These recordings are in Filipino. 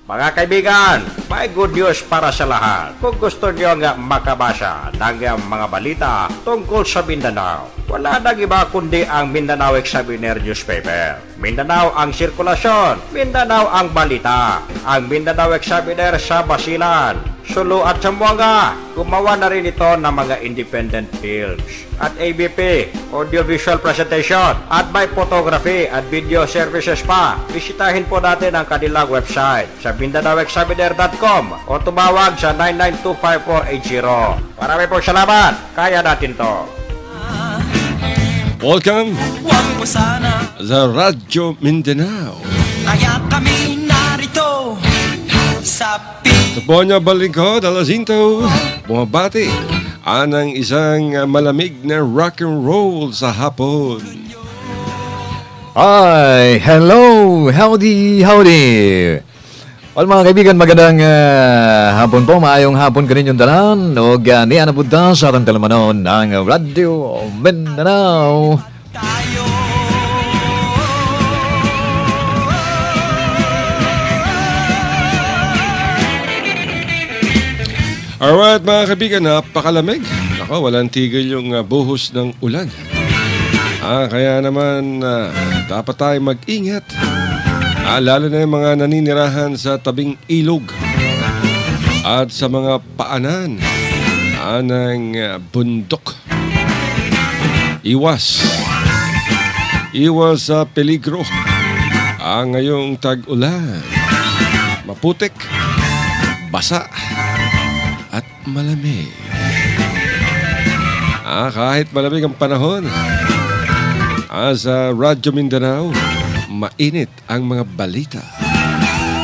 Mga kaibigan, may good news para sa lahat. Kung gusto nyo nga makabasa ng mga balita tungkol sa Mindanao, wala nang iba kundi ang Mindanao Examiner newspaper. Mindanao ang sirkulasyon, Mindanao ang balita. Ang Mindanao Examiner sa Basilan, Sulu at Zamboanga. Gumawa na rin ito ng mga independent films at ABP, audiovisual presentation, at may photography at video services pa. Bisitahin po natin ang kanilang website sa MindanaoExaminer.com o tumawag sa 9925480. Marami pong salamat. Kaya natin to. Welcome sa Radyo Mindanao. Kaya kami narito sa Ito po niya balingkod, Alazinto, bumabati anang isang malamig na rock and roll sa hapon. Hi, hello, howdy. Well, mga kaibigan, magandang hapon po, maayong hapon ka rin yung dalan. O niya na punta sa atang talamanon ng Radio Mindanao. Alright mga kaibigan, napakalamig. Ako, walang tigil yung buhos ng ulan. Kaya naman dapat tayo mag-ingat. Lalo na yung mga naninirahan sa tabing ilog at sa mga paanan ng bundok. Iwas sa peligro. Ngayong tag-ulan, maputik, basa at malamig. Kahit malamig ang panahon, sa Radyo Mindanao, mainit ang mga balita.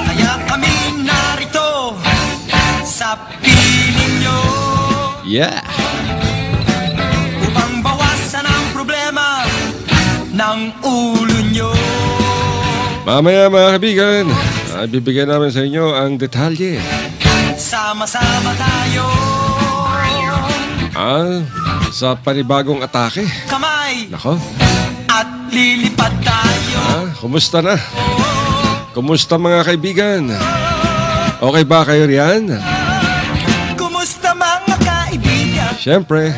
Kaya kami narito sa piling nyo. Yeah! Upang bawasan ang problema ng ulo nyo. Mamaya mga kaibigan, bibigyan namin sa inyo ang detalye. Sama-sama tayo. Sa panibagong atake. Kamay Nako. at lilipad tayo. Kumusta na? Kumusta mga kaibigan? Okay ba kayo riyan? Kumusta mga kaibigan? Siyempre,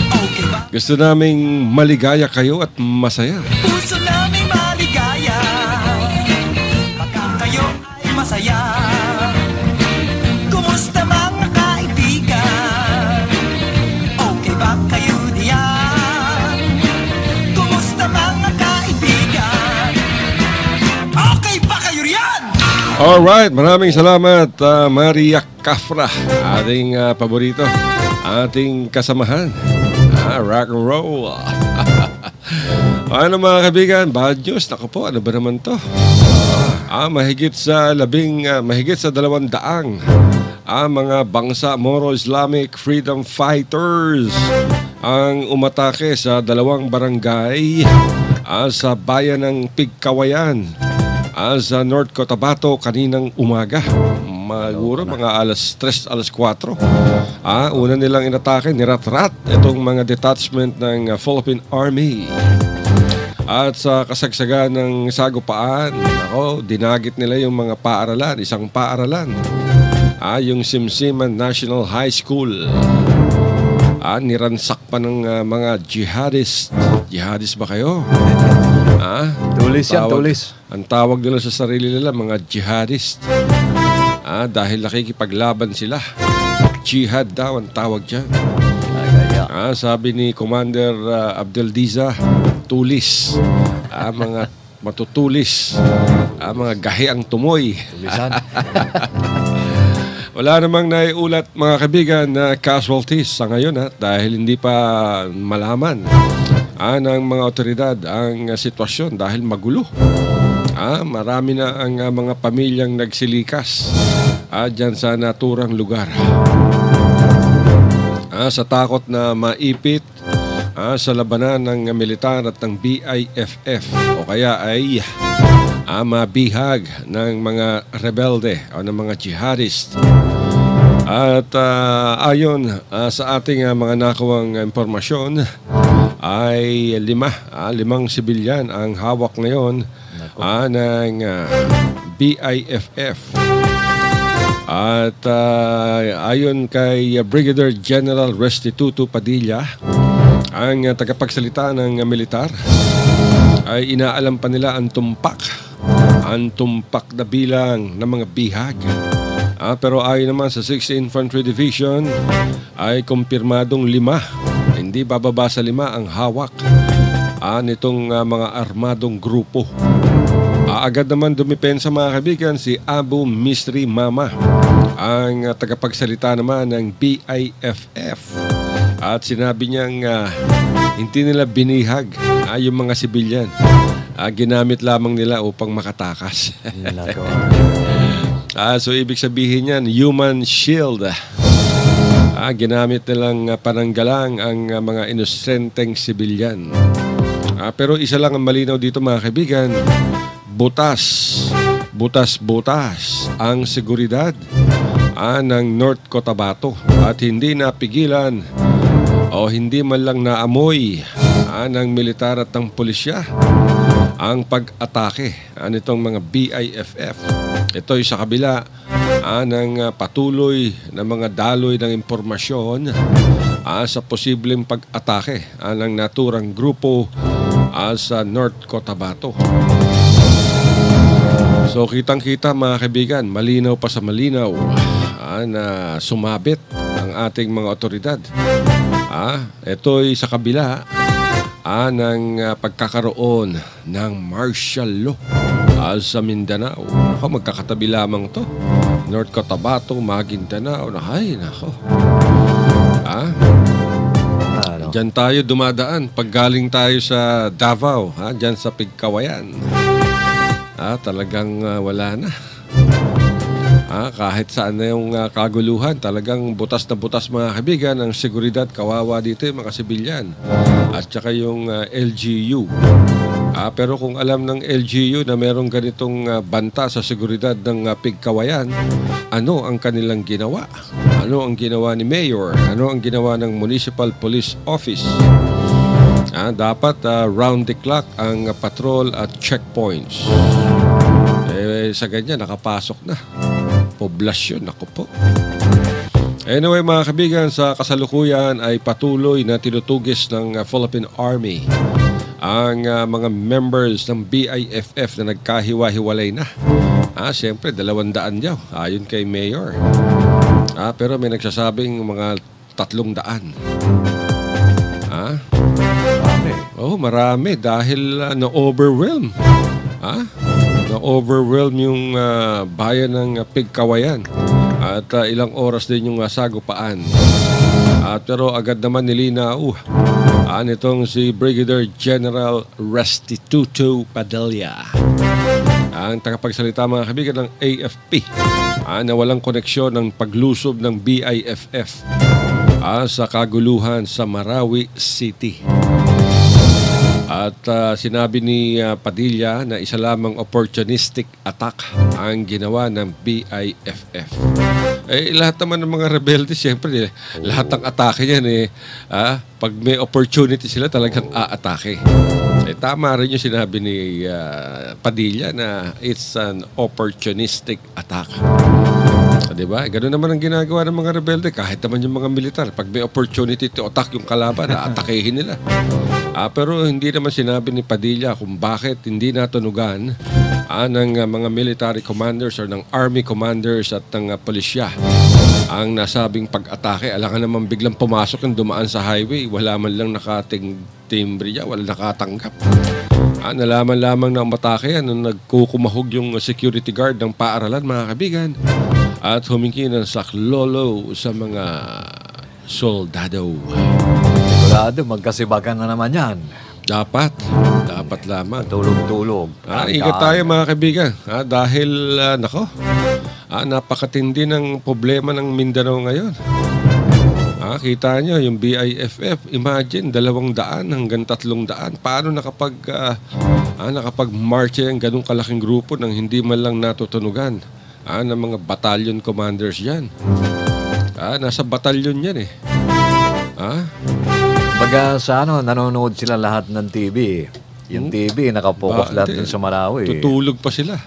Okay ba? gusto naming maligaya kayo at masaya. Puso namin maligaya pagka kayo ay masaya. Kumusta mga kaibigan? Okay ba kayo diyan? Kumusta mga kaibigan? Okay ba kayo riyan? Alright, maraming salamat Maria Cafra, ating paborito, ating kasamahan. Rock and roll. Ano mga kaibigan, bad news. Naku po, ano ba naman to? Mahigit sa 200 mga bangsa Moro-Islamic freedom fighters ang umatake sa 2 barangay sa bayan ng Pigkawayan sa North Cotabato kaninang umaga. Maguro mga alas 3, alas 4. Una nilang inatake, niratrat itong mga detachment ng Philippine Army. At sa kasagsagan ng sagupaan, dinagit nila yung mga paaralan, isang paaralan. Yung Simsiman National High School. Niransak pa ng mga jihadist. Jihadist ba kayo? Tulis yan, tulis. Ang tawag nila sa sarili nila, mga jihadist. Dahil nakikipaglaban sila. Jihad daw ang tawag dyan. Sabi ni Commander Abdeldiza, tulis. Mga matutulis. Mga gahi ang tumoy. Tulisan. Wala namang naiulat mga kaibigan na casualties sa ngayon dahil hindi pa malaman ng mga otoridad ang sitwasyon dahil magulo. Marami na ang mga pamilyang nagsilikas dyan sa naturang lugar. Sa takot na maipit sa labanan ng militar at ng BIFF o kaya ay mabihag ng mga rebelde o ng mga jihadist. At ayon sa ating mga nakuwang impormasyon ay 5 sibilyan ang hawak ngayon ng BIFF. At ayon kay Brigadier General Restituto Padilla, ang tagapagsalita ng militar, ay inaalam pa nila ang tumpak na bilang ng mga bihag. Pero ayon naman sa 6th Infantry Division ay kumpirmadong 5. Hindi bababa sa 5 ang hawak nitong mga armadong grupo. Agad naman dumipensa mga kaibigan si Abu Misri Mama, ang tagapagsalita naman ng BIFF. At sinabi niyang hindi nila binihag yung mga sibilyan. Ginamit lamang nila upang makatakas. So ibig sabihin niyan, human shield. Ginamit nilang pananggalang ang mga inosenteng sibilyan. Pero isa lang ang malinaw dito mga kaibigan, butas ang seguridad ng North Cotabato at hindi napigilan o hindi man lang naamoy ng militar at ng pulisya ang pag-atake nitong mga BIFF. Ito'y sa kabila ng patuloy na mga daloy ng impormasyon sa posibleng pag-atake ng naturang grupo sa North Cotabato. So kitang-kita mga kaibigan, malinaw pa sa malinaw na sumabit ang ating mga otoridad. Ito'y sa kabila ng pagkakaroon ng martial law sa Mindanao. Magkakatabi lamang to. North Cotabato, Maguindanao. Ay, nako. Diyan tayo dumadaan. Pag galing tayo sa Davao, diyan sa Pigkawayan. Talagang wala na. Kahit saan na yung kaguluhan, talagang butas na butas mga kaibigan ang seguridad. Kawawa dito yung mga sibilyan at saka yung LGU. Pero kung alam ng LGU na merong ganitong banta sa seguridad ng Pigkawayan, ano ang kanilang ginawa? Ano ang ginawa ni Mayor? Ano ang ginawa ng Municipal Police Office? Dapat round the clock ang patrol at checkpoints. Sa ganyan, nakapasok na. Poblasyon, ako po. Anyway mga kaibigan, sa kasalukuyan ay patuloy na tinutugis ng Philippine Army ang mga members ng BIFF na nagkahiwa-hiwalay na. Siyempre, 200 daw, ayon kay Mayor. Pero may nagsasabing mga 300. Marami dahil na-overwhelm. Na-overwhelm yung bayan ng Pigkawayan at ilang oras din yung sagupaan. Pero agad naman nilinaw nitong si Brigadier General Restituto Padilla, ang tagapagsalita mga kaibigan ng AFP, na walang koneksyon ng paglusob ng BIFF sa kaguluhan sa Marawi City. At sinabi ni Padilla na isa lamang opportunistic attack ang ginawa ng BIFF. Lahat naman ng mga rebelde, siyempre, lahat ng atake niyan, pag may opportunity sila talagang aatake. Tama rin yung sinabi ni Padilla na it's an opportunistic attack. Diba? Ganun naman ang ginagawa ng mga rebelde. Kahit naman yung mga militar, pag may opportunity to attack yung kalaban, atakehin nila. Pero hindi naman sinabi ni Padilla kung bakit hindi natunugan ng mga military commanders or ng army commanders at ng pulisya ang nasabing pag-atake. Alangan naman biglang pumasok yung dumaan sa highway. Wala man lang nakating timbre niya, wala nakatanggap. Nalaman lamang na umatake yan nung nagkukumahog yung security guard ng paaralan mga kaibigan at humingi ng saklolo sa mga soldado. Sigurado, magkasibagan na naman yan. Dapat lamang. Tulog-tulog. Ingat tayo mga kaibigan. Dahil, napakatindi ng problema ng Mindanao ngayon. Kita nyo, yung BIFF, imagine, 200 hanggang 300. Paano nakapag-march yung ganung kalaking grupo nang hindi man lang natutunugan ng mga battalion commanders yan? Nasa batalyon yan Baga sa nanonood sila lahat ng TV. Yung TV, nakapokus lahat dun sa Marawi. Tutulog pa sila.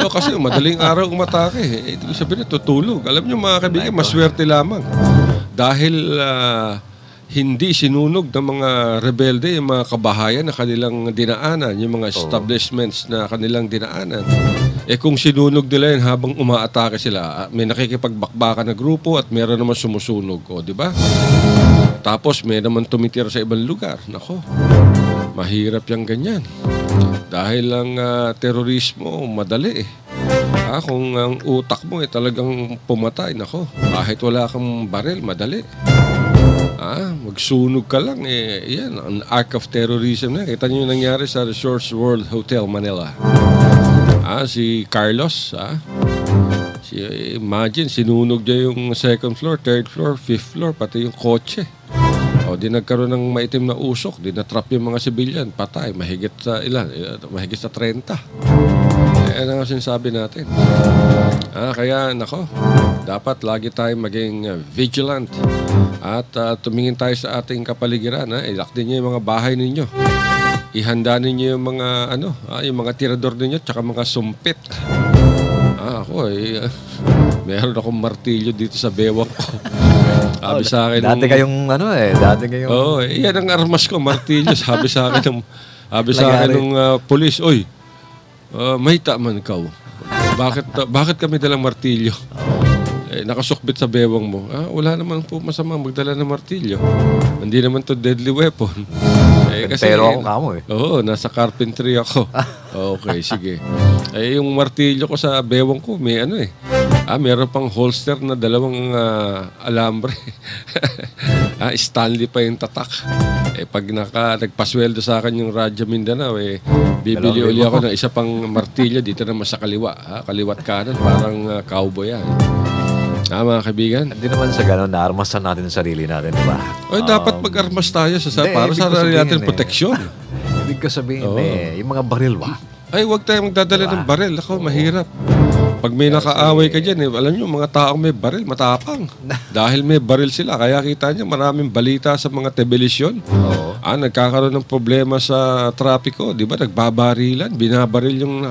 Oo, kasi madaling araw umatake. Ibig sabihin, tutulog. Alam niyo mga kaibigan, maswerte lamang. Dahil hindi sinunog ng mga rebelde yung mga kabahayan na kanilang dinaanan, yung mga establishments na kanilang dinaanan. Kung sinunog nila yun habang umaatake sila, may nakikipagbakbakan na grupo at meron naman sumusunog. O, di ba? Tapos may naman tumitira sa ibang lugar. Nako, mahirap yung ganyan. Dahil ang terorismo, madali eh. Kung ang utak mo talagang pumatay, nako, kahit wala kang baril, madali. Magsunog ka lang yan, an act of terrorism na. Kita niyo yung nangyari sa Resorts World Hotel Manila. Si Carlos, imagine, sinunog niya yung second floor, third floor, fifth floor, pati yung kotse. Di nagkaroon ng maitim na usok, di natrap yung mga civilian, patay, mahigit sa ilan, mahigit sa 30. Ano ang sinasabi natin? Kaya, nako, dapat lagi tayong maging vigilant at tumingin tayo sa ating kapaligiran. Ilak din niyo yung mga bahay ninyo. Ihanda ninyo yung mga, yung mga tirador ninyo tsaka mga sumpit. Ako meron akong martilyo dito sa bewang ko. Sabi sa akin dati kayong yan ang armas ko, martilyo. Sabi sa akin ng pulis, oy, mahita man ikaw. Bakit kami dalang martilyo? Nakasukbit sa bewang mo. Wala naman po masama magdala ng martilyo. Hindi naman to deadly weapon. Pero ako kamo Oo, nasa carpentry ako. Okay, sige. Yung martilyo ko sa bewang ko, may meron pang holster na dalawang alambre. Stanley pa yung tatak. Pag nagpasweldo sa akin yung Radyo Mindanao, bibili uli ako ng isa pang martilyo dito naman sa kaliwa. Kaliwat kanan, parang cowboy yan. Mga kaibigan. Hindi naman sa gano'n, naarmasan natin ang sarili natin, di ba? Dapat mag-armas tayo para sa sarili natin proteksyon. Ibig ko sabihin, yung mga baril ba? Huwag tayong magdadala ng baril. Ako, mahirap. Pag may nakaaway ka dyan, alam nyo, mga taong may baril, matapang. Dahil may baril sila. Kaya kita nyo, maraming balita sa mga television. Nagkakaroon ng problema sa trapiko. Di ba? Nagbabarilan, binabaril yung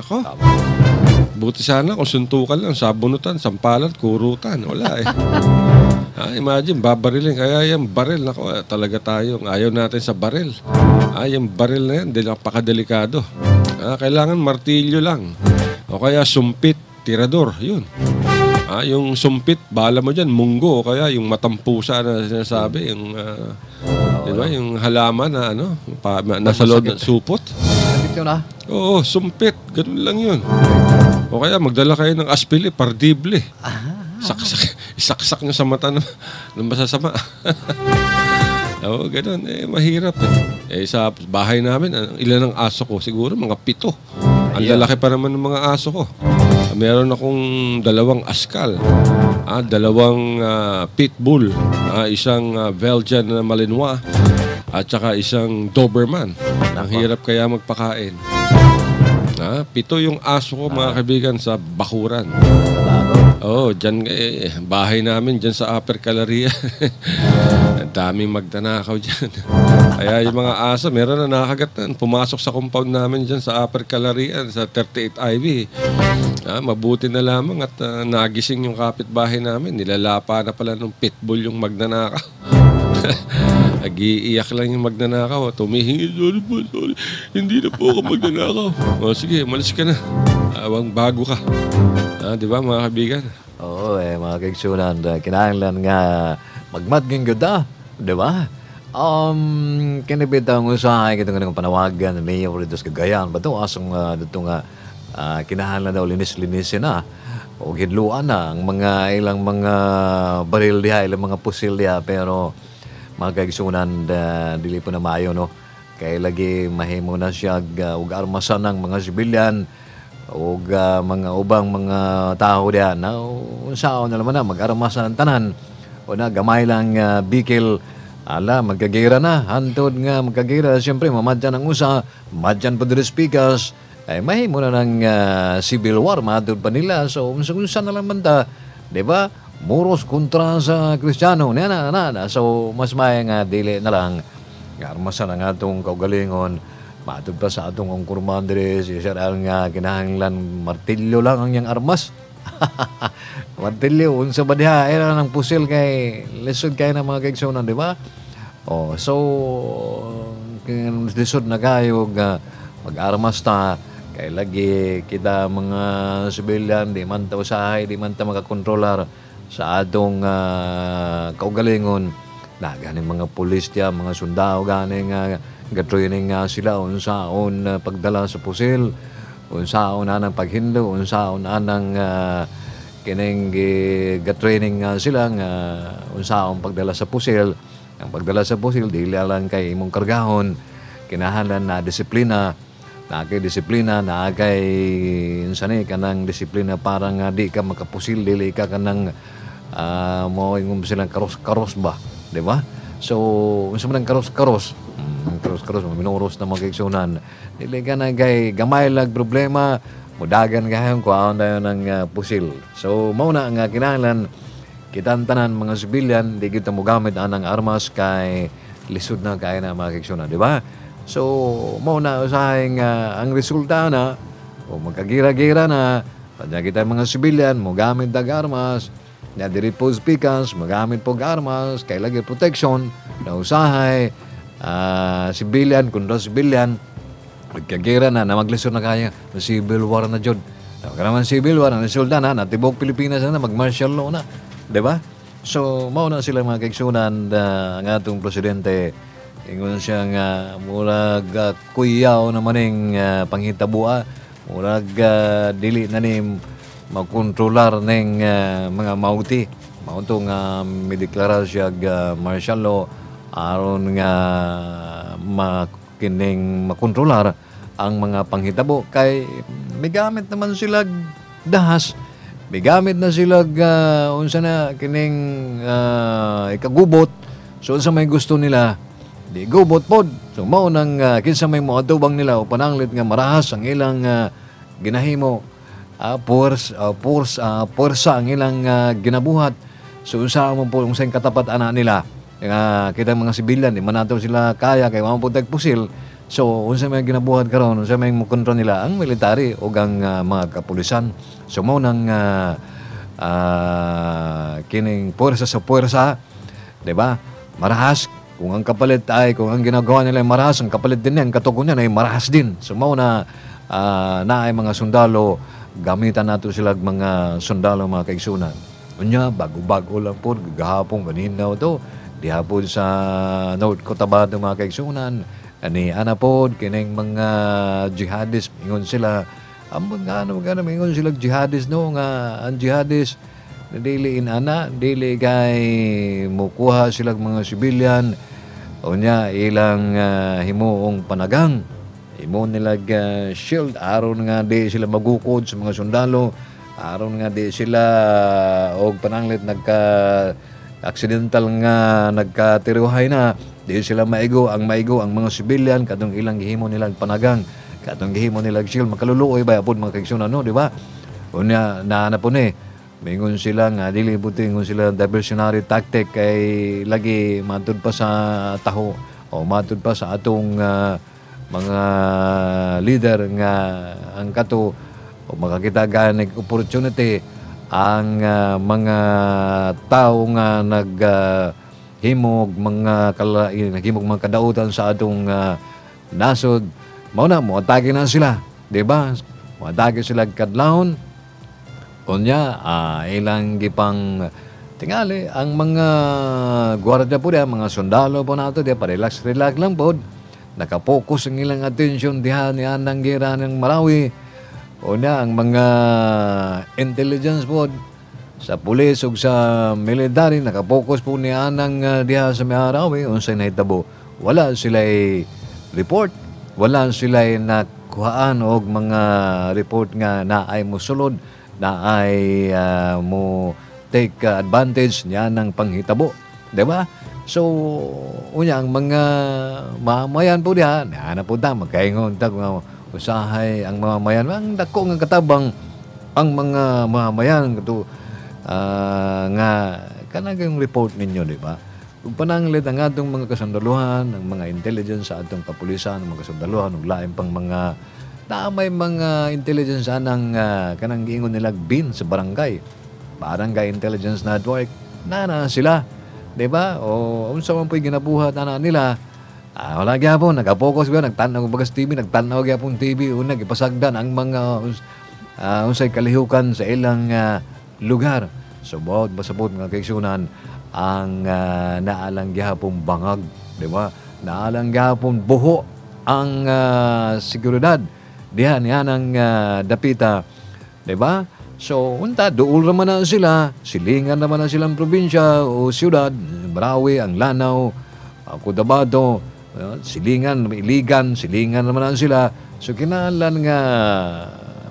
buti sana kung suntukan lang, sabunutan, sampalan, kurutan. Wala imagine, babarilin. Kaya yung baril, talaga tayo. Ayaw natin sa baril. Yung baril na yan, napakadelikado. Kailangan martilyo lang. O kaya sumpit, tirador. Yun. Yung sumpit, bala mo dyan, munggo. O kaya yung matampusa na sinasabi, yung, diba, yung halaman na nasa loob ng supot. Oo, sumpit. Ganun lang yun. O kaya magdala kayo ng aspili, pardible. Isaksak nyo sa mata ng masasama. Oo, ganun. Mahirap sa bahay namin, ilan ang aso ko? Siguro mga 7. Ang lalaki pa naman ng mga aso ko. Meron akong 2 askal. 2 pitbull. Isang Belgian na Malinois. At saka isang Doberman. Ang hirap kaya magpakain. 7 yung aso ko, mga kaibigan, sa bakuran. Dyan, bahay namin dyan sa Upper Calaria. Ang daming magdanakaw dyan. Kaya yung mga aso, meron na nakagat na. Pumasok sa compound namin dyan sa Upper Calaria, sa 38 Ivy. Mabuti na lamang at nagising yung kapitbahay namin. Nilalapa na pala ng pitbull yung magnanakaw. Nag-iiyak lang yung magnanakaw. Tumihingi, sorry. Hindi na po ako magnanakaw. Sige, umalis ka na. Bago ka. Di ba, mga kaibigan? Oo, mga kaigsunan. Kinahanglan nga magmatging ganda. Di ba? Kinibitang usahay kitong ganang panawagan na mayor dito sa Cagayan. Bato, asong dito nga kinahanglan daw linis-linisin na. O hidluan na ang ilang mga baril diha, ilang mga pusil diha. Pero mga kaigsunan, dili po na maayo, no? Kaya lagi mahimo na siya ug armasan ng mga sibilyan o mga ubang mga tao diyan na unsaon na naman na mag-armasan ng tanan o na gamay lang bikil magkagira na hantod nga magkagira siyempre mamadyan ang usa madyan pa diri speakers mahimo na ng civil war madod pa nila so unsa na lang banda di ba muros kontra sa Kristiyano na so mas may nga dili na lang armasan ang atong kaugalingon Matod pa sa atong ang kurmandre si Sir Al nga kinahanglan martilyo lang ang yang armas. Martilyo unsa ba diha era ng pusil kay lisod kay na mga kaigsunan, di ba? Oh, so lisod na kayo mag-armas ta kay lagi kita mga civilian di man ta usahay, di man ta makakontrolar sa atong kaugalingon na ganing mga pulis diya, mga sundao ganing gatraining sila unsaon pagdala sa pusil, unsaon anang paghindo, unsaon anang kining gatraining sila nga unsaon pagdala sa pusil. Ang pagdala sa pusil dili lang kay imong kargahon, kinahanglan na disiplina, na kay disiplina, na kay insani kanang disiplina para nga di ka makapusil, dili ka kanang mo ingum silang karos ba, di ba? So unsa man ang karos minuros na magigsunan, dili ka na kay gamay lag problema mudagan gahang kuan dayon ng pusil. So mao na nga kinahanglan kitang tanan mga sibilyan di kita mo gamit anang armas kay lisod na kay na magigsunan, di ba? So mao na usahay ang resulta na o magkagira-gira na padya kita mga sibilyan mo gamit dag armas na diri po speakers magamit po armas kay lagi protection na usahay sibilyan kundo sibilyan magkagira na maglisod na kaya na civil war na jud. Kanaman civil war ang resulta na natibok Pilipinas na mag-martial law na, di ba? So mao na sila mga kaigsunan ang atong presidente ingon siya nga murag kuyaw na maning panghitabo murag dili na nim makontrolar ning mga mauti mauto nga mideklara siya martial law aron nga makining makontrolar ang mga panghitabo kay migamit naman sila dahas, migamit na sila unsa na kining ikagubot. So unsa may gusto nila di gubot pod. So mao nang kinsa may moatubang nila o pananglit nga marahas ang ilang ginahimo porsa ang ilang ginabuhat. So unsa man po unsay katapat ana nila nga kita mga sibilyan di man nato sila kaya kay mao pod tagpusil. So unsa may ginabuhat karon, unsa may mokontrol nila ang military o ang mga kapulisan. So mao nang kining puwersa sa puwersa, di ba? Marahas kung ang kapalit ay kung ang ginagawa nila ay marahas, ang kapalit din niya, ang katugon niya ay marahas din. So mao na ay mga sundalo, gamitan nato sila mga sundalo mga kaigsunan. Unya bago-bago lang po gahapon ganinaw to. Dihapon sa North Cotabato mga kaigsunan. Ani anapod kining mga jihadist ingon sila ambon nga ingon sila jihadist no nga ang jihadist dili inana dili kay mukuha sila mga sibilyan unya ilang himuong panagang imo nila shield aron nga di sila magukod sa mga sundalo aron nga di sila og pananglit nagka accidental nga nagkatiruhay na di sila maigo ang mga sibilyan kadtong ilang gihimo nilang panagang kadtong gihimo nilang shield makaluluoy ba apod mga kaigsunan no di ba unya na po ni mingon sila nga dili buti ingon sila diversionary tactic kay lagi matud pa sa taho o matud pa sa atong mga leader nga ang kato o makakita ganig opportunity ang mga tao nga naghimog mga naghimog mga kadautan sa atong nasod mao na mo atake na sila di ba mo atake sila kadlawon unya ilang gipang tingali ang mga gwardiya po diya mga sundalo po nato diya pa-relax lang po nakapokus ang ilang atensyon diha ni anang gira ng Marawi o na ang mga intelligence po sa pulis ug sa military nakapokus po ni anang diha sa Marawi unsay nahitabo wala sila report wala sila nakuhaan og mga report nga naay mosulod naay mo take advantage niya ng panghitabo di ba so unya ang mga mamayan po diha na po ta magkaingon tag usahay ang mamamayan ang dako nga katabang ang mga mamamayan kato nga kanang report ninyo di ba ug pananglit ang atong mga kasundaluhan, ang mga intelligence sa atong kapulisan, ang mga kasundaluhan ug lain pang mga may mga intelligence anang kanang giingon nila bin sa barangay intelligence network na sila, di ba? O unsa man po'y ginabuhat ana nila. Wala gyapon nagapokus ba nagtanaw bagas TV, nagtanaw gyapon TV una gipasagdan ang mga unsay kalihukan sa ilang lugar. So bawat basabot nga kaigsunan ang naalang gyapon bangag, di ba? Naalang gyapon buho ang seguridad diha niyan ang dapita, di ba? So unta duol naman na sila, silingan naman na silang probinsya o siyudad, Marawi, ang Lanao, Cotabato, silingan, Iligan, silingan naman na sila. So kinahanglan nga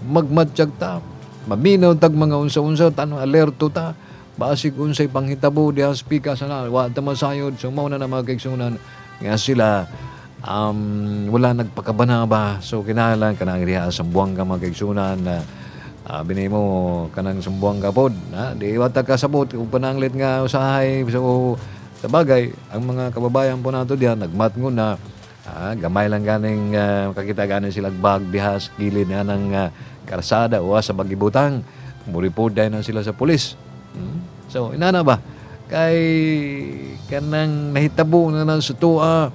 magmatsyag ta, maminaw tag mga unsa-unsa, tanong alerto ta, basig unsay panghitabo diha spika sana, wa ta masayod. So mao na mga kaigsunan nga sila wala nagpakabana ba. So kinahanglan kanang diha sa Buanga mga kaigsunan na binay mo kanang sumbuang kapod di wata kasabot kung pananglit nga usahay. So sa bagay ang mga kababayan po nato diyan nagmatngon na gamay lang ganing makakita ganing sila bag diha sa gilid na ng karsada o sa bagibutang muripod dahil na sila sa pulis. So inana ba kay kanang nahitabo na ng sutua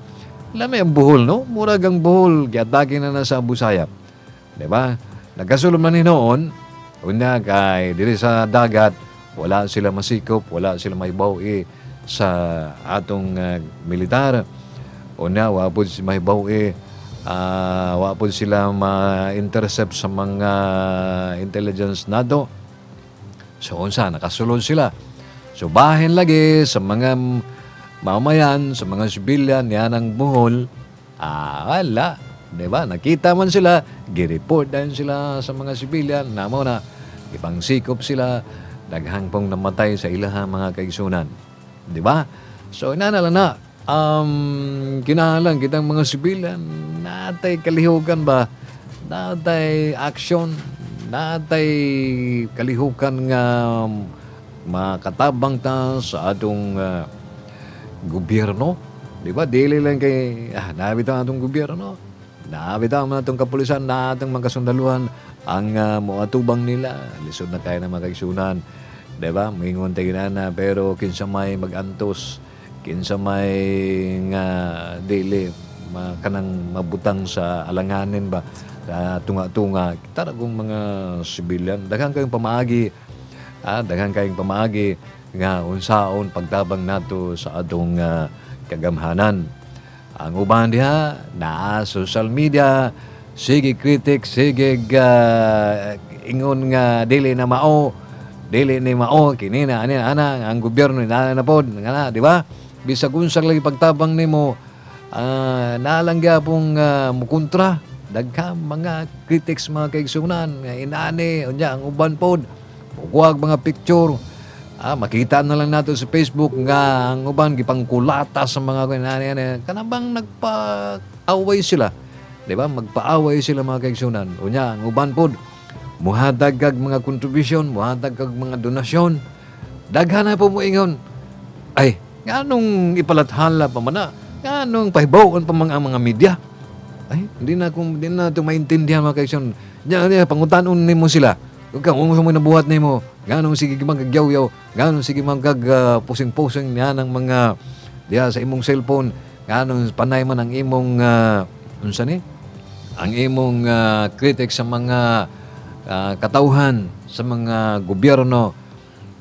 lamay ang buhol, no? Murag ang buhol giatake na sa busayap, di ba? Nagkasulod man noon, una kay diri sa dagat, wala sila masikop, wala sila maibawi sa atong militar. Una, wapod si maibawi, wapod sila ma-intercept sa mga intelligence nato. So, unsa, nakasulod sila. So, bahin lagi sa mga mamayan, sa mga sibilyan, yan ang buhol, wala. Diba? Nakita man sila, gireport din sila sa mga sibilyan, namo na, ibang sikop sila, daghang pong namatay sa ilaha mga kaigsunan. Diba? So, inanalan na, kinahanglan kitang mga sibilyan, natay kalihukan ba, natay action, natay kalihukan nga makatabang ta sa atong gobyerno. Diba? Dili lang kay, nabitaw atong gobyerno. Nabitaw man atong kapulisan na atong mga kasundaluhan ang muatubang nila. Lisod na kaya na mga kaigsunan. Diba? Mingon tayo na pero kinsa may magantos, kinsa may nga dili kanang mabutang sa alanganin ba, tunga-tunga. Taragong mga sibilyan. Daghang kayong pamaagi. Daghang kayong pamaagi nga unsaon pagtabang nato sa atong kagamhanan. Ang uban diha na social media, sige kritik, sige ingon nga dili na mao, dili ni mao kini na ana ang gobyerno na pod nga di ba? Bisag unsa lagi pagtabang nimo nalang gyapong mukontra daghang mga critics mga kaigsunan nga inani unya ang uban pod ugwag mga picture. Makita na lang nato sa Facebook nga ang uban gipangkulata sa mga kanabang nagpa-away sila. Di ba? Magpa-away sila mga kaigsunan. Unya, ang uban pod, muhatag kag mga contribution, muhatag kag mga donasyon. Daghan na po mo ingon. Ay, nganong ipalathala pa man na? Nganong pahibawon pa mga media? Ay, hindi na ito maintindihan mga kaigsunan. Diyan, pangutanon nimo sila. Kung mo nabuhat nimo, ganong sige magagyaw-yaw, ganong sige pusing-pusing niya ng mga diya sa imong cellphone, ganong panay man ang imong ang imong critic sa mga katauhan sa mga gobyerno.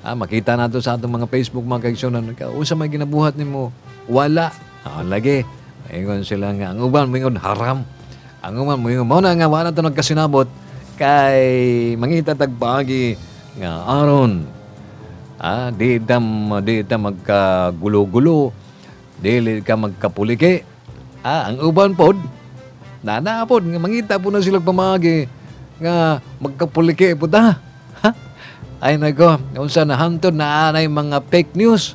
Makita nato sa atong mga Facebook mga kaigsunan, unsa may ginabuhat nimo? Wala. Lagi. Ingon sila nga ang uban mingon haram. Ang uban mingon mao na nga wala to nagkasinabot kay mangita tagpaagi nga aron di ta magkagulo-gulo, dili ka magkapuliki. Ang uban pod nanapod nga mangita po na sila pamagi nga magkapuliki po ta. Ay nako, unsa na hantod na anay mga fake news.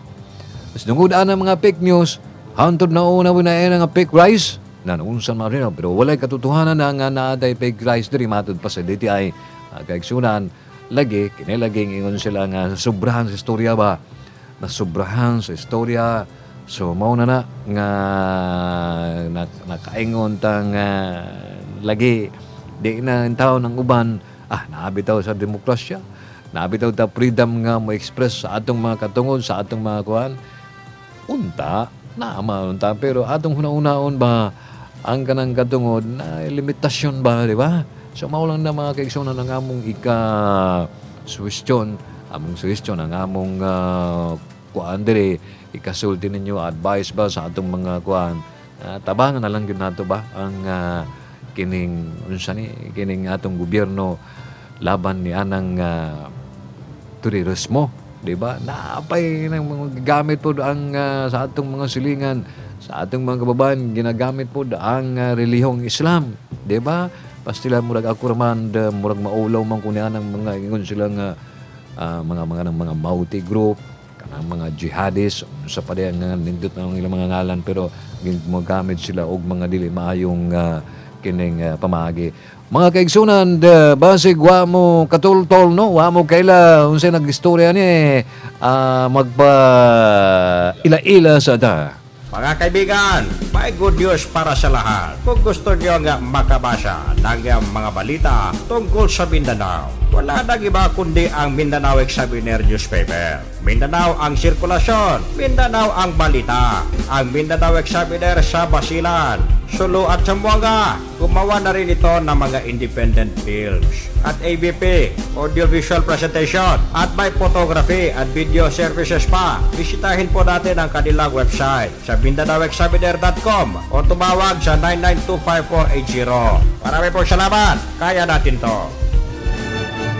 Mas dungod ana mga fake news, hantod na una po na nga fake rice. Unsan man rin, pero walay katotohanan na nga naatay fake rice diri matod pa sa DTI kaigsunan. Lagi, kinilaging ingon sila nga sobrahan sa istorya ba? Nasobrahan sa istorya So mao na nga nakaingon tang lagi di na ang tao ng uban naabitaw sa demokrasya, naabitaw ta freedom nga mo express sa atong mga katungod, sa atong mga kuan unta unta pero atong hunaon ba ang kanang katungod na limitasyon ba, di ba? So mao lang na mga kaigsunan ang among suggestion ang among kuan diri ikasulti ninyo advice ba sa atong mga kuan tabangan na lang gyud nato ba ang kining kining atong gobyerno laban ni anang turismo, di ba? Naapay nang mga gamit po ang sa atong mga silingan, sa atong mga kababayan ginagamit po ang relihiyong Islam, di ba? Pastila murag ako raman murag maulaw man kunya ng mga ingon silang mga Mauti group, kanang mga jihadis sa padayang nindot ng ilang mga ngalan pero ginagamit sila og mga dili maayong kining pamaagi. Mga kaigsunan, basig wa mo katultol no, wa mo kaila unsay nagistorya ni magpa ila-ila sa ta. Mga kaibigan, may good news para sa lahat. Kung gusto nyo nga makabasa ng mga balita tungkol sa Mindanao, wala nang iba kundi ang Mindanao Examiner newspaper. Mindanao ang sirkulasyon, Mindanao ang balita. Ang Mindanao Examiner sa Basilan, Sulu at Zamboanga. Gumawa na rin ito ng mga independent films at ABP, audiovisual presentation at may photography at video services pa. Bisitahin po natin ang kanilang website sa MindanaoExaminer.com o tumawag sa 9925480. Marami pong salamat. Kaya natin to.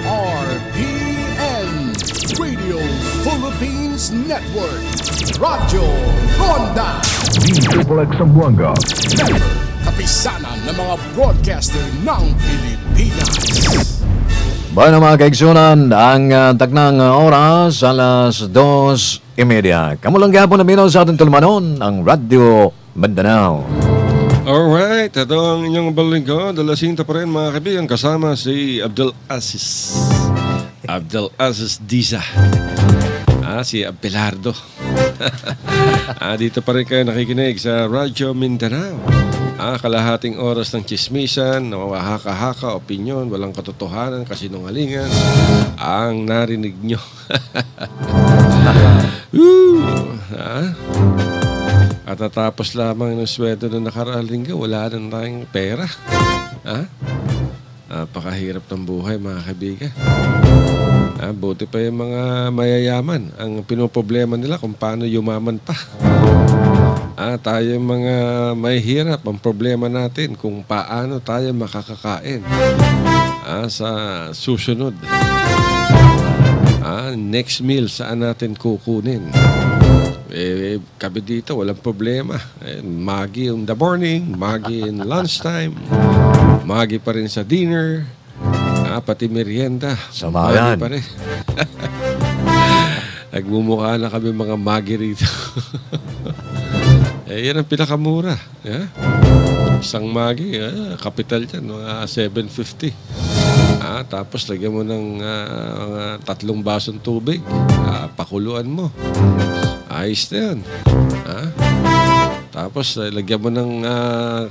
RPN Radio Philippines Network. Radyo Ronda. Triple X Zamboanga. Member, kapisanan ng mga broadcaster ng Pilipinas. Bueno mga kaigsunan, ang taknang oras alas 2:30. Kamu lang gapon na minaw sa ating tulmanon ang Radyo Mindanao. Alright, ito ang inyong balinggo. Dalasinta pa rin mga kaibigan kasama si Abdul Aziz Diza. Si Abelardo. Dito pa rin kayo nakikinig sa Radyo Mindanao. Kalahating oras ng chismisan, nawahaka-haka, opinyon, walang katotohanan, kasinungalingan ang narinig nyo. At natapos lamang ng sweldo na nakaraang linggo, wala na tayong pera. Napakahirap ng buhay mga kaibigan. Buti pa yung mga mayayaman. Ang pinoproblema nila kung paano yumaman pa. Tayo mga mahihirap, ang problema natin kung paano tayo makakakain sa susunod. Next meal saan natin kukunin. Kami dito walang problema. Magi in the morning, magi in lunchtime, magi pa rin sa dinner, pati merienda. Samayan. Magi pa rin. Nagmumukha na kami mga magi rito. Yan ang pinakamura. Isang magi, kapital dyan, mga 750. Tapos lagyan mo ng 3 basong tubig. Pakuluan mo. Ayos na yun. Tapos lagyan mo ng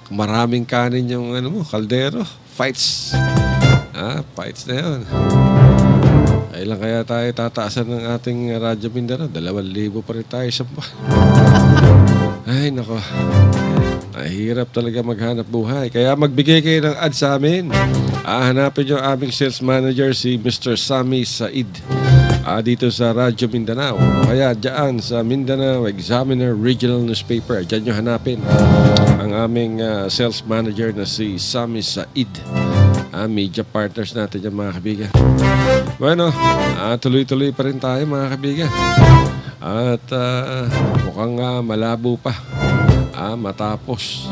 maraming kanin yung kaldero. Fights. Fights na yun. Ay lang kaya tayo tataasan ng ating Radyo Mindanao. 2,000 pa rin tayo sa Ay, nako. Mahirap talaga maghanap buhay. Kaya magbigay kayo ng ad sa amin. Hanapin nyo aming sales manager, si Mr. Sammy Said. Dito sa Radyo Mindanao. Kaya dyan sa Mindanao Examiner Regional Newspaper. Dyan nyo hanapin ang aming sales manager na si Sammy Said. Media partners natin dyan mga kaibigan. Bueno, tuloy-tuloy pa rin tayo mga kaibigan. At mukhang malabo pa matapos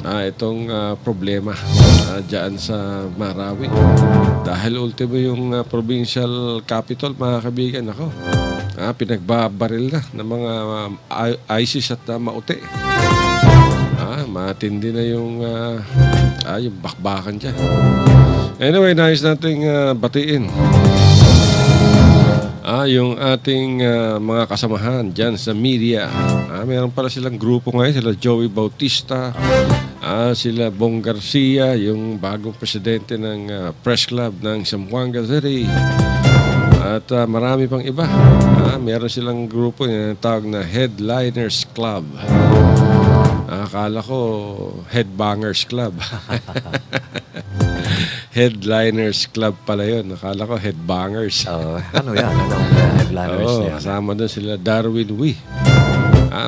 itong problema dyan sa Marawi. Dahil ultimo yung provincial capital mga kaibigan ako. Pinagbabaril na ng mga ISIS at Mauti. Matindi na yung bakbakan dyan. Anyway, nais nating batiin Yung ating mga kasamahan dyan sa media. Meron pala silang grupo ngayon, sila Joey Bautista, sila Bong Garcia, yung bagong presidente ng Press Club ng Zamboanga City. At marami pang iba. Meron silang grupo na tawag na Headliners Club. Akala ko Headbangers Club. Headliners Club pala yun. Akala ko Headbangers. Ano yan? Anong Headliners yan? Kasama doon sila Darwin Wee.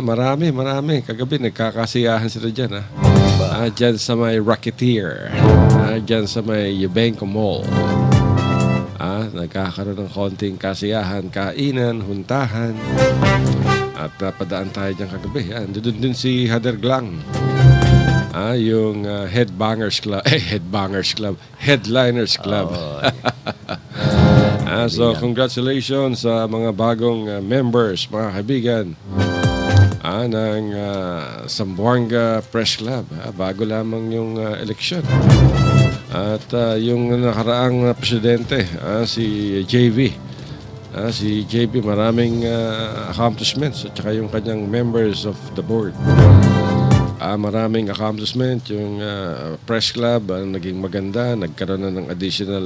Marami. Kagabi nagkakasiyahan sila dyan. Dyan sa may Rocketeer. Dyan sa may Yubenco Mall. Nagkakaroon ng konting kasiyahan, kainan, huntahan. At napadaan tayo dyan kagabi. Doon din si Hader Glang. Yung Headbangers Club. Headbangers Club. Headliners Club. So, congratulations sa mga bagong members, mga kaibigan ng Zamboanga Press Club. Bago lamang yung eleksyon. At yung nakaraang presidente, si JV. Si JV maraming accomplishments at saka yung kanyang members of the board. Maraming accomplishment yung press club naging maganda, nagkaroon na ng additional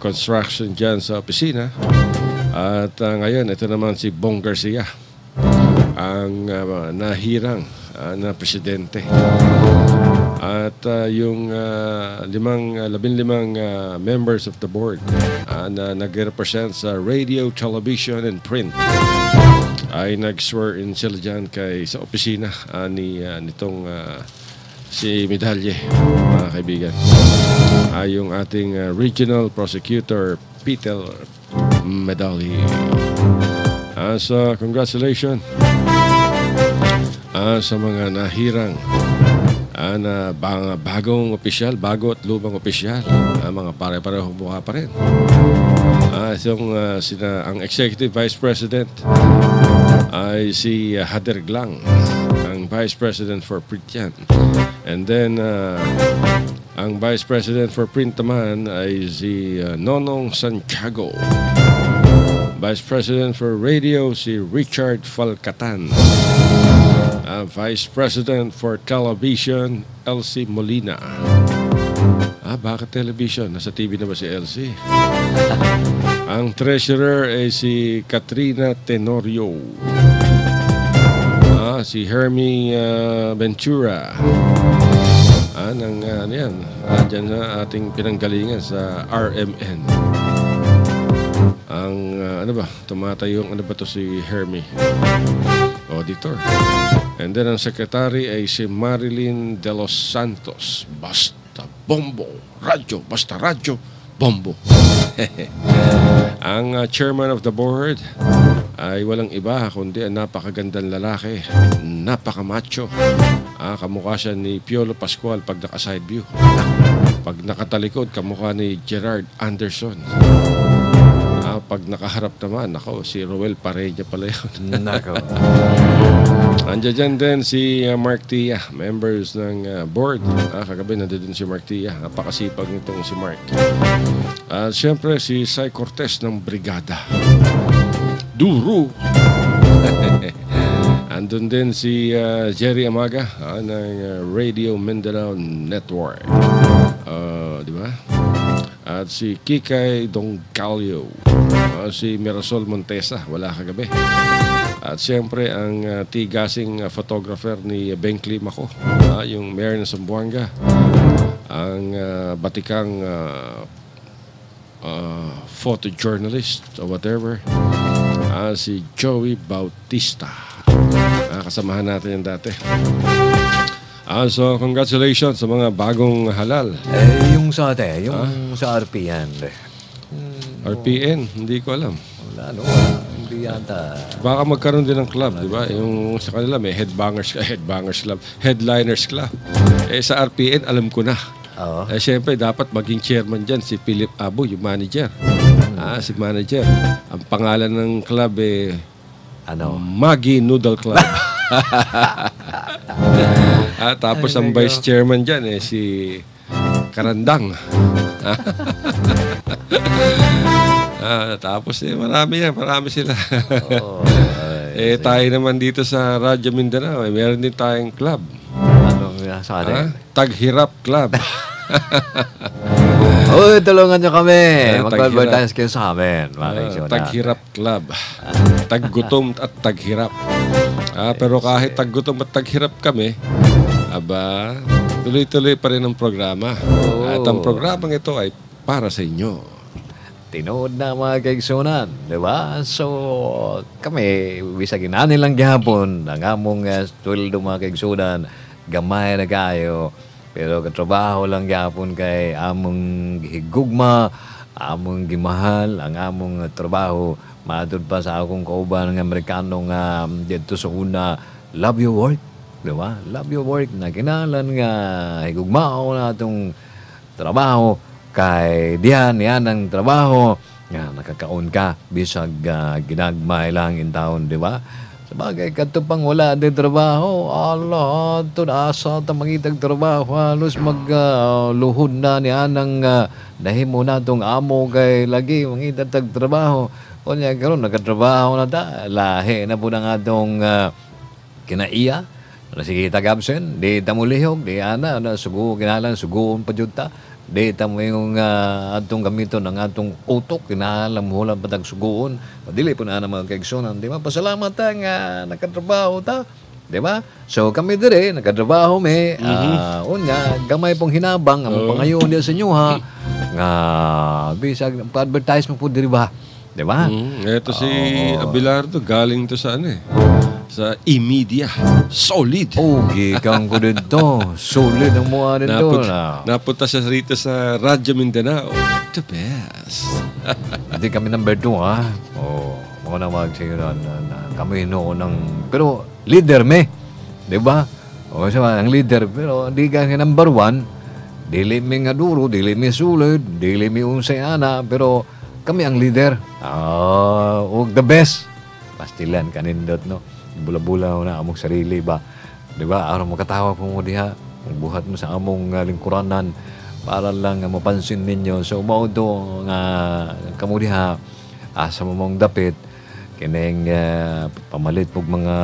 construction dyan sa opisina. At ngayon ito naman si Bong Garcia ang nahirang na presidente. At yung 15 members of the board na nag-represent sa radio, television, and print ay nag-swear in sila dyan sa opisina nitong si Medalye, mga kaibigan. Yung ating regional prosecutor, Peter Medalye. So, congratulations sa mga nahirang na bagong opisyal, bago at lumang opisyal. Mga pare-parehong mukha pa rin. Ang Executive Vice President ay si Hader Glang, ang Vice President for Print yan. And then, ang Vice President for Print naman ay si Nonong Santiago. Vice President for Radio, si Richard Falcatan. Vice President for Television, Elsie Molina. Bakit television? Nasa TV na ba si Elsie? Ang Treasurer ay si Katrina Tenorio. Si Hermie Ventura. Diyan na ating pinanggalingan sa RMN. Ang tumatayong si Hermie. Auditor. And then ang secretary ay si Marilyn De Los Santos. Basta bombo. Radyo. Basta radyo. Bombo. Ang chairman of the board ay walang iba kundi ang napakagandang lalaki. Napakamacho. Kamukha siya ni Piolo Pascual pag naka-side view. Pag nakatalikod, kamukha ni Gerard Anderson. Pag nakaharap naman, si Roel Pareja pala yun. Andiyan din si Mark Tia, members ng board. Kagabi nandun si Mark Tia. Napakasipag nitong si Mark. Siyempre si Sai Cortez ng Brigada. Duro! Andun din si Jerry Amaga ng Radio Mindanao Network. Di ba? At si Kikay Dongcalio. Si Mirasol Montesa, wala kagabi. At siyempre ang tigasing photographer ni Benkley Mako, yung mayor ng Zamboanga. Ang batikang photojournalist or whatever, si Joey Bautista. Kasamahan natin yung dati. So, congratulations sa mga bagong halal. Yung sa RPN. RPN, hindi ko alam. Wala, hindi yata. Baka magkaroon din ng club, di ba? Yung sa kanila may Headbangers Club, Headliners Club. Sa RPN, alam ko na. Siyempre, dapat maging chairman dyan si Philip Abo, yung manager. Si manager. Ang pangalan ng club Maggie Noodle Club. Tapos ang vice chairman dyan si Karandang. Tapos marami sila. Oh, Tayo naman dito sa Radyo Mindanao, meron din tayong club. anong sa atin? Taghirap Club. Uy, tulungan nyo kami. Taghirap. Mag-advertise kayo sa amin. Taghirap Club. Taggutom at taghirap. Pero kahit taggutom at taghirap kami, tuloy-tuloy pa rin ang programa. At ang programang ito ay para sa inyo. Tinood na mga kaigsunan, di ba? So, kami, bisagin na nilang gihapon, ang among sweldo mga kaigsunan, gamay na kayo. Pero katrabaho lang gihapon kay among higugma, among gimahal, ang among trabaho. Matod pa sa akong kauban ng Amerikanong dito sa una, love your work. Di ba? Love your work na kinalan nga higugmao na itong trabaho. Kay diyan ang trabaho nga nakakaon ka bisag ginagmay lang in town, di ba? Sabagay kadto pang wala din trabaho, Allah to asa ta mangitag trabaho halos magluhod na ni anang nahimo natong amo kay lagi mangitag tag trabaho. Unya karon nagatrabaho na ta, lahi na po na atong kinaiya. Sige tag-absent, di ta mulihog, di ana sugo kinalan sugoon pa jud ta. Di ta mo yung atong gamiton ng atong utok, kinahanglan mo lang patag sugoon. Dili po na mga kaigsunan, di ba? Pasalamat ta nga nakatrabaho ta, di ba? So kami dire nakatrabaho mi, unya gamay pong hinabang ang pangayon diya sa inyo ha. Nga bisag pa-advertise mo po diri ba? Di ba? Ito si Abelardo, galing to sa sa E-Media. Solid. Gigang ko dito. Solid ang mukha dito. Napunta siya rito sa Radyo Mindanao. The best. Hindi kami number 2, ha? Mga na magsigaran na kami noon ng... Pero leader me. Diba? Ang leader. Pero hindi ka number 1. Dili mi nga duro, dili mi sulod, dili mi unsay ana. Pero kami ang leader. The best. Pastilan kanindot, no? Bula-bula na among sarili ba, di ba? Araw makatawa po mo diha, buhat mo sa among lingkuranan para lang mapansin ninyo. So maudo nga kamo diha asa mo mong dapit kining pamalit pug mga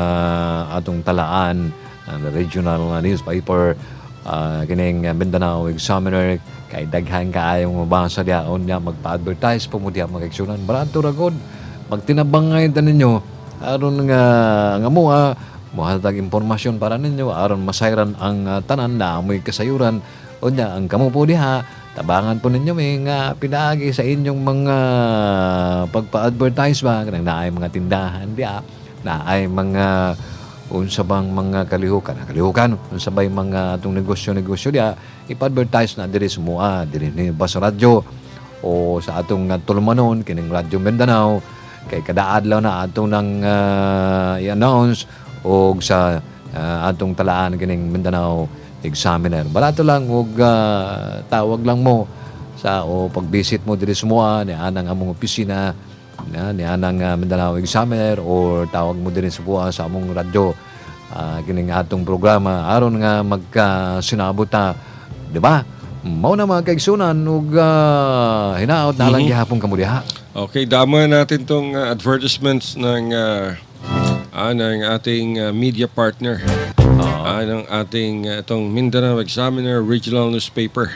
atong talaan ang regional newspaper, kining Mindanao Examiner kay daghan kaayong mabasa diha unya magpa-advertise po mo diha mga kaigsunan. Barato ra gud magtinabangay ta ninyo aron nga mo mohatag impormasyon para ninyo aron masayran ang tanan na amoy kasayuran unya ang kamo po diha tabangan po ninyo may nga pinaagi sa inyong mga pagpa-advertise ba kanang naay mga tindahan diha naay mga unsa bang mga kalihukan unsa bay mga atong negosyo diha ipa-advertise na diri sumua diri ni Bas Radyo o sa atong tulumanon kining Radyo Mindanao kay kada adlaw na atong nang i-announce og sa atong talaan kining Mindanao Examiner. Barato lang og tawag lang mo sa o pag-visit mo diri sumua ni anang among opisina ni anang Mindanao Examiner or tawag mo diri sumua sa among radyo kining atong programa aron nga magkasinabot ta, di ba? Mao na mga kaigsunan ug hinaot na lang gihapon kamo diha. Okay, damo natin tong advertisements ng ating media partner. Ng ating itong Mindanao Examiner Regional Newspaper.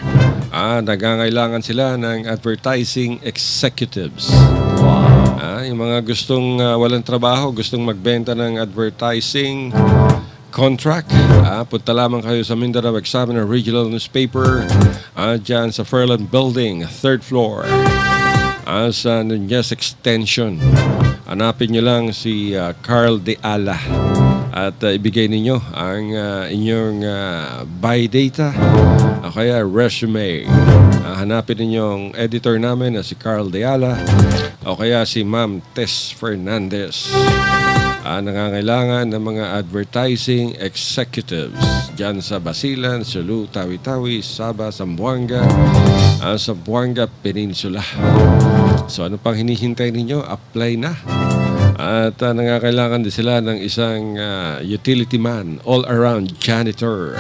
Nagangailangan sila ng advertising executives. Yung mga gustong walang trabaho, gustong magbenta ng advertising contract. Punta lamang kayo sa Mindanao Examiner Regional Newspaper dyan sa Fairland Building, 3rd floor. Sa Nunez Extension. Hanapin nyo lang si Carl De Ala at ibigay ninyo ang inyong biodata o kaya resume. Hanapin ninyo ang editor namin na si Carl De Ala o kaya si Ma'am Tess Fernandez. Nangangailangan ng mga advertising executives dyan sa Basilan, Sulu, Tawi-Tawi, Saba, Zamboanga, Zamboanga Peninsula. So ano pang hinihintay ninyo? Apply na. At nangangailangan din sila ng isang utility man, all-around janitor.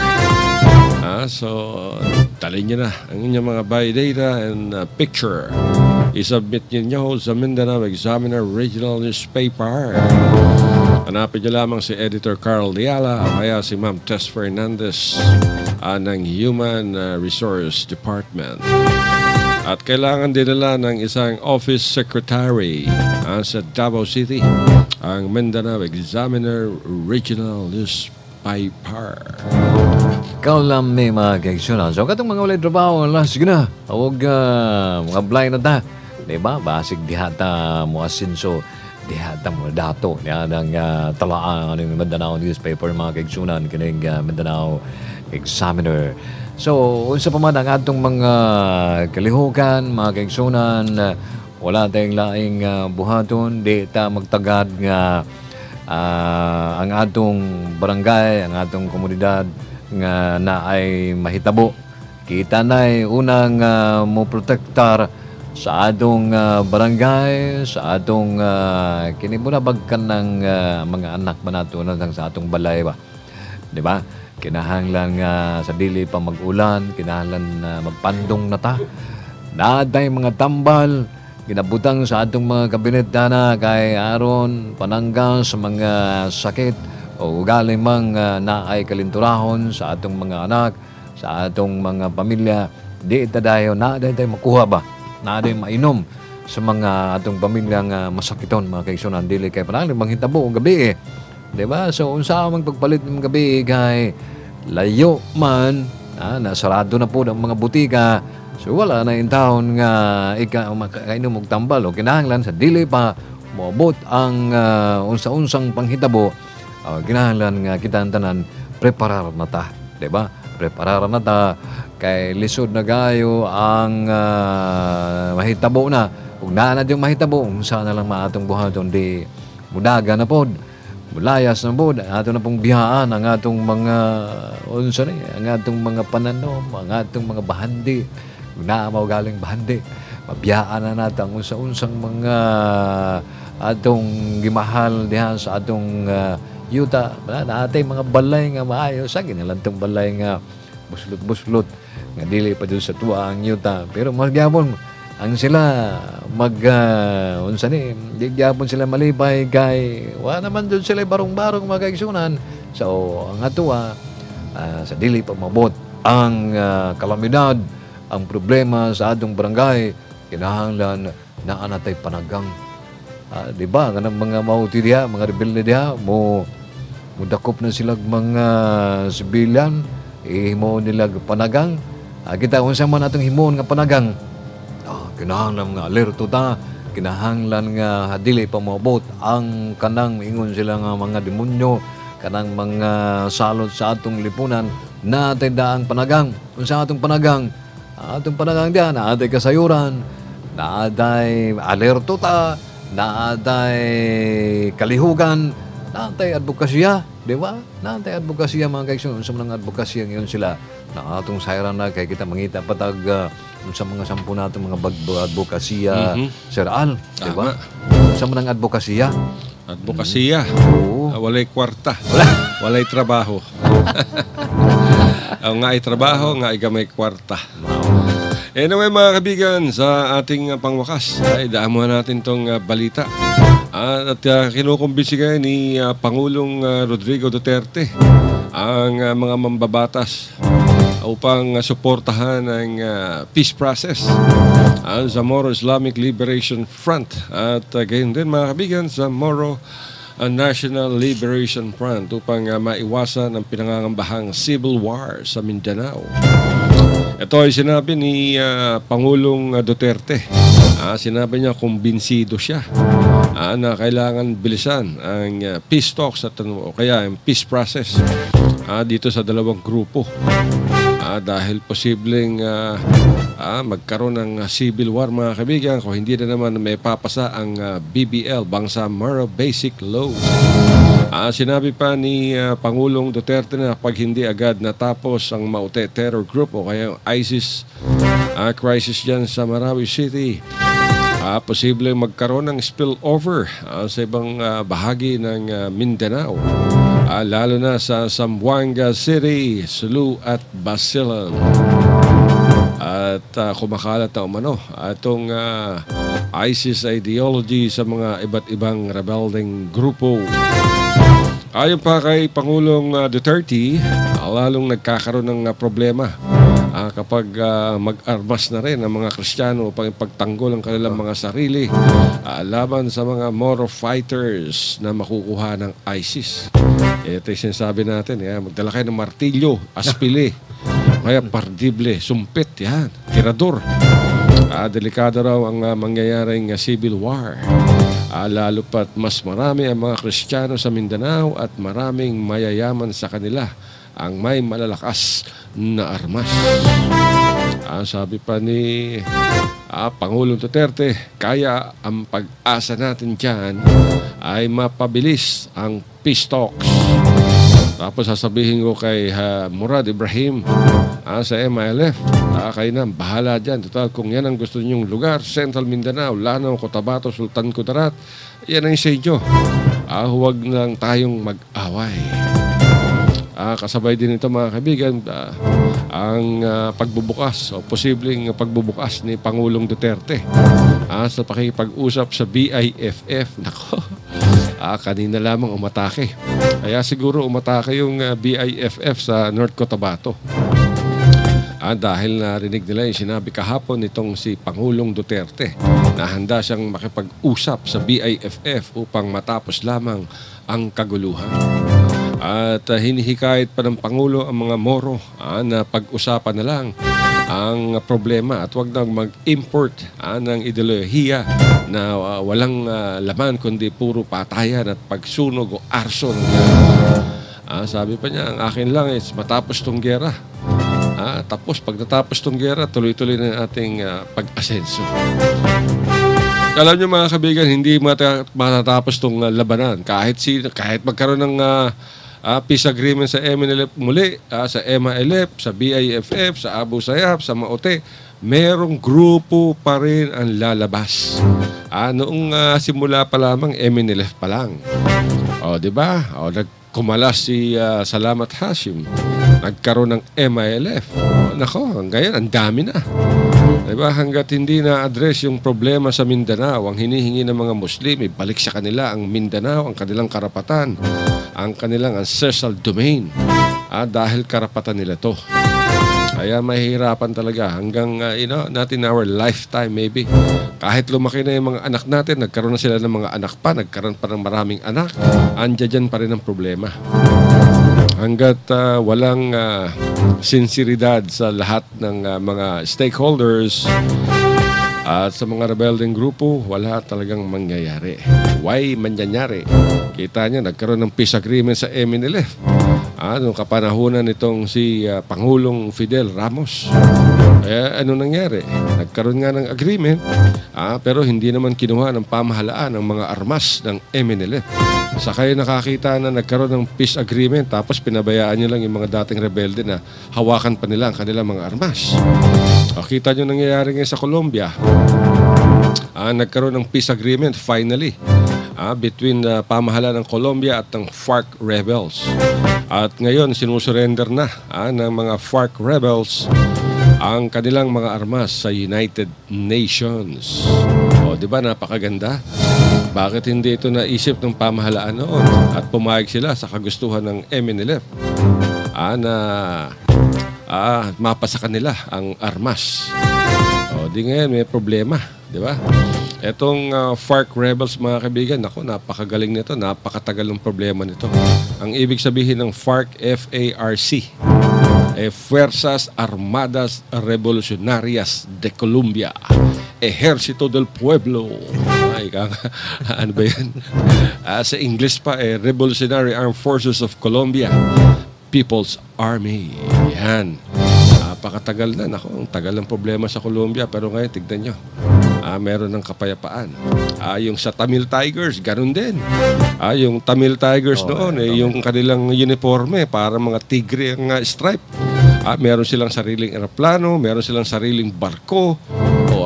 So talin nyo na ang inyong mga biodata and picture. isubmit ninyo sa Mindanao Examiner Regional Newspaper. Hanapin niyo lamang si Editor Carl Diala o kaya si Ma'am Tess Fernandez ng Human Resource Department. At kailangan dinala ng isang office secretary sa Davao City, ang Mindanao Examiner Regional Newspaper. Ikaw lang may mga kaiksyonan. So, katong mga walay trabaho, sige na. Huwag mga blind na ta. Diba? Basig dihata mo asinso. Dihata mo dato. Yan ang talaan ng Mindanao Newspaper, mga kaiksyonan. Kining Mindanao Examiner. So, unsa pa man ang atong mga kalihukan, mga kaiksyonan, wala tayong laing buhaton. Di ta magtagad nga ang atong barangay, ang atong komunidad nga na ay mahitabo. Kita na'y unang mo protektar sa atong barangay, sa atong kinibunabagkan ng mga anak manato sa atong balay ba. Di ba? Kinahanglan sa dili pa mag-ulan, kinahanglan magpandong na ta. Naatay mga tambal, ginabutang sa atong mga kabinet na kay aron panangga sa mga sakit o ugali mang naay kalinturahon sa atong mga anak, sa atong mga pamilya. Di itadayo, naday tayo makuha ba? Naday mainom sa mga atong pamilyang masakiton, mga kaiksyonan. Dili kay panangin, manghitabo ang gabi diba? So, unsa mang pagpalit ng gabi kay layo man, nasarado na po ang mga butika. So, wala na yung taon nga makainom og tambal o kinahanglan sa dili pa moabot ang unsa-unsang panghitabo. Kinahanglan nga kita ang tanan preparar na ta, diba? Preparar na ta kay lisod na gayo ang mahitabo na. Kung naanad yung mahitabo, unsa na lang maatong buhaton di mudaga na pod, mulayas na pod, ato na pong biyaan ang atong mga unsa ni, ang atong mga pananom, ang atong mga bahandi. Kung naamaw galing bahandi, mabiyaan na natin ang unsa-unsang mga atong gimahal diha sa atong yuta. Naatay mga balay nga maayo. Sa ginalang itong balay nga buslot-buslot. Nga dili pa doon sa tuwa ang yuta. Pero magyapon, ang sila unsa ni, di gyapon sila malipay kay wala naman doon sila barong-barong mga kaigsunan. So, ang atuwa, sa dili pa mabot ang kalamidad, ang problema sa atong barangay, kinahanglan na anatay panagang. Diba? Ganang mga mauti diha, mga rebelde diha, mudakop na sila mga sibilyan, ihimo nila panagang. Kita kung saan man atong himoon nga panagang, kinahanglan nga alerto ta, kinahanglan nga dili pa maabot ang kanang ingon sila nga mga demonyo, kanang mga salot sa atong lipunan, natay daang panagang. Kung saan atong panagang diyan, naatay kasayuran, naatay alerto ta, naatay kalihugan, naatay advokasya, di ba? Naatay advokasya, mga kaigsoon. Sa mga advokasya ngayon sila na atong sayran na kay kita mangita patag sa mga sampu natin mga advokasya, Sir Al, di ba? Sa mga advokasya. Advokasya. Walay kwarta. Walay trabaho. Nga ay trabaho, nga ay gamay kwarta. Anyway, mga kaibigan, sa ating pangwakas, ay daamuhan natin tong balita. At kinukumbisi kayo ni Pangulong Rodrigo Duterte ang mga mambabatas upang suportahan ang peace process sa Moro Islamic Liberation Front. At gayon din, mga kaibigan, sa Moro National Liberation Front upang maiwasan ang pinangangambahang civil war sa Mindanao. Ito ay sinabi ni Pangulong Duterte. Sinabi niya kumbinsido siya na kailangan bilisan ang peace talks at o kaya ang peace process dito sa dalawang grupo. Dahil posibleng magkaroon ng civil war, mga kaibigan, kung hindi na naman may papasa ang BBL, Bangsamoro Basic Law. Sinabi pa ni Pangulong Duterte na pag hindi agad natapos ang Maute Terror Group o kaya ISIS crisis dyan sa Marawi City, posibleng magkaroon ng spillover sa ibang bahagi ng Mindanao. Lalo na sa Zamboanga City, Sulu at Basilan. at kumakalat na umano itong ISIS ideology sa mga iba't ibang rebelling grupo. Ayon pa kay Pangulong Duterte, lalong nagkakaroon ng problema kapag mag-armas na rin ang mga Kristiyano upang ipagtanggol ang kanilang mga sarili laban sa mga Moro fighters na makukuha ng ISIS. Ito yung sinasabi natin, magdala kayo ng martilyo, aspili, kaya pardible, sumpit, yan, tirador. Delikado raw ang mangyayaring civil war. Lalo pat mas marami ang mga Kristiyano sa Mindanao at maraming mayayaman sa kanila ang may malalakas na armas. Sabi pa ni Pangulong Duterte, kaya ang pag-asa natin dyan ay mapabilis ang peace talks. Tapos sasabihin ko kay Murad Ibrahim sa MILF, kayo na, bahala dyan. Total, kung yan ang gusto ninyong lugar, Central Mindanao, Lanao, Cotabato, Sultan Kudarat, yan ang sa inyo. Huwag lang tayong mag-away. Kasabay din ito mga kaibigan, ang pagbubukas o posibleng pagbubukas ni Pangulong Duterte sa pakikipag-usap sa BIFF. Nako, kanina lamang umatake. Kaya siguro umatake yung BIFF sa North Cotabato. Dahil narinig nila yung sinabi kahapon nitong si Pangulong Duterte na handa siyang makipag-usap sa BIFF upang matapos lamang ang kaguluhan. At hinihikayat pa ng Pangulo ang mga Moro na pag-usapan na lang ang problema at huwag nang mag-import ng ideolohiya na walang laman kundi puro patayan at pagsunog o arson. Sabi pa niya, ang akin lang is matapos tong gera. Tapos pag natapos tong gera, tuloy-tuloy na ating pag-asenso. Alam niyo mga kaibigan, hindi matatapos tong labanan. Kahit magkaroon ng peace agreement sa MNLF muli, sa MILF, sa BIFF, sa Abu Sayyaf, sa Maote, merong grupo pa rin ang lalabas. Noong simula pa lamang, MNLF pa lang. Di ba? Nagkumalas si Salamat Hashim. Nagkaroon ng MILF. Nako, ngayon, ang dami na. Diba? Hanggat hindi na-address yung problema sa Mindanao, ang hinihingi ng mga Muslim, ibalik sa kanila ang Mindanao, ang kanilang karapatan, ang kanilang ancestral domain. Dahil karapatan nila to. Kaya mahihirapan talaga hanggang, not in our lifetime maybe. Kahit lumaki na yung mga anak natin, nagkaroon na sila ng mga anak pa, nagkaroon pa ng maraming anak, andyan pa rin ang problema. Hanggat walang sinseridad sa lahat ng mga stakeholders at sa mga rebelling grupo, wala talagang mangyayari. Why mangyayari? Kita niya, nagkaroon ng peace agreement sa MNLF. Noong kapanahunan nitong si Pangulong Fidel Ramos. Ano nangyari? Nagkaroon nga ng agreement, pero hindi naman kinuha ng pamahalaan ang mga armas ng MNLF. Sa kayo nakakita na nagkaroon ng peace agreement, tapos pinabayaan nyo lang yung mga dating rebelde na hawakan pa nila ang kanilang mga armas. Kita nyo nangyayari ngayon sa Colombia. Nagkaroon ng peace agreement finally between pamahalaan ng Colombia at ng FARC rebels. At ngayon sinusurrender na ng mga FARC rebels ang kanilang mga armas sa United Nations. Di ba napakaganda? Bakit hindi ito naisip ng pamahalaan noon at pumayag sila sa kagustuhan ng MNLF na mapasa kanila ang armas? Di ngayon may problema, di ba? Etong FARC rebels mga kaibigan, napakagaling nito, napakatagal ng problema nito. Ang ibig sabihin ng FARC, F-A-R-C, Fuerzas Armadas Revolucionarias de Colombia, Ejército del Pueblo. Ano ba yan? Sa English pa, Revolutionary Armed Forces of Colombia, People's Army. Yan. Napakatagal na. Ang tagal ng problema sa Colombia. Pero ngayon, tignan nyo. Meron ng kapayapaan. Yung sa Tamil Tigers, ganun din. Yung Tamil Tigers noon, yung kanilang uniforme, para mga tigre ang stripe. Meron silang sariling aeroplano, meron silang sariling barko.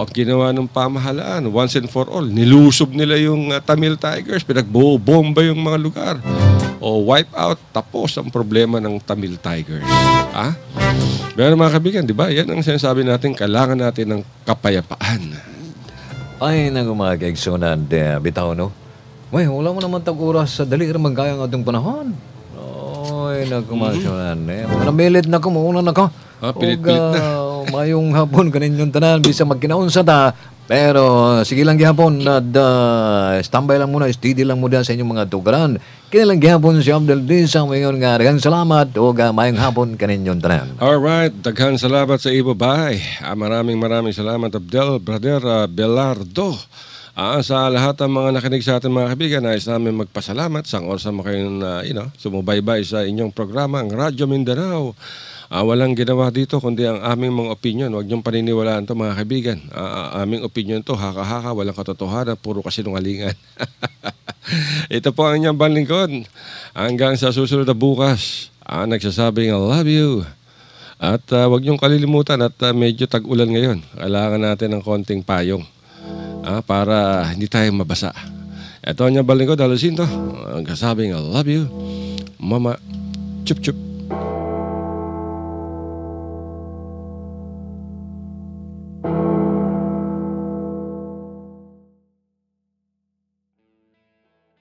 ang ginawa ng pamahalaan, once and for all, nilusob nila yung Tamil Tigers, pinagbomba yung mga lugar. O wipe out, tapos ang problema ng Tamil Tigers. Pero mga kaibigan, di ba? Yan ang sinasabi natin, kailangan natin ng kapayapaan. Ay, naku mga kaigsunan, bitaw, no? Uy, wala mo naman tag-oras sa dali rin magkaya ng ating panahon. Ay, naku mga kaigsunan, mga namilit na ko, mauna na ko. Pilit-pilit na. Mayong hapon, kanin yung tanan, bisa magkinaunsa ta. Pero, sige lang gihapon, standby lang muna, steady lang muna sa inyong mga tugaran. Kinilang gihapon si Abdel Disa, mayon nga, daghang salamat, o mayong hapon, kanin yung tanan. Alright, daghang salamat sa iyo, bye. Maraming salamat, Abdel, Brother Belardo. Sa lahat ng mga nakinig sa atin mga kaibigan, nais namin magpasalamat sa oras mo kayong sumubaybay sa inyong programa, ang Radyo Mindanao. Walang ginawa dito kundi ang aming mga opinion. Huwag niyong paniniwalaan to mga kaibigan. Aming opinion to, haka-haka, walang katotohanan, puro kasinungalingan. Ito po ang inyong banlingkod. Hanggang sa susunod na bukas, nagsasabing I love you. At huwag niyong kalilimutan at medyo tag-ulan ngayon. Kailangan natin ng konting payong para hindi tayo mabasa. Ito ang inyong banlingkod, Alusinto. Nagsasabing I love you. Mama, chup chup.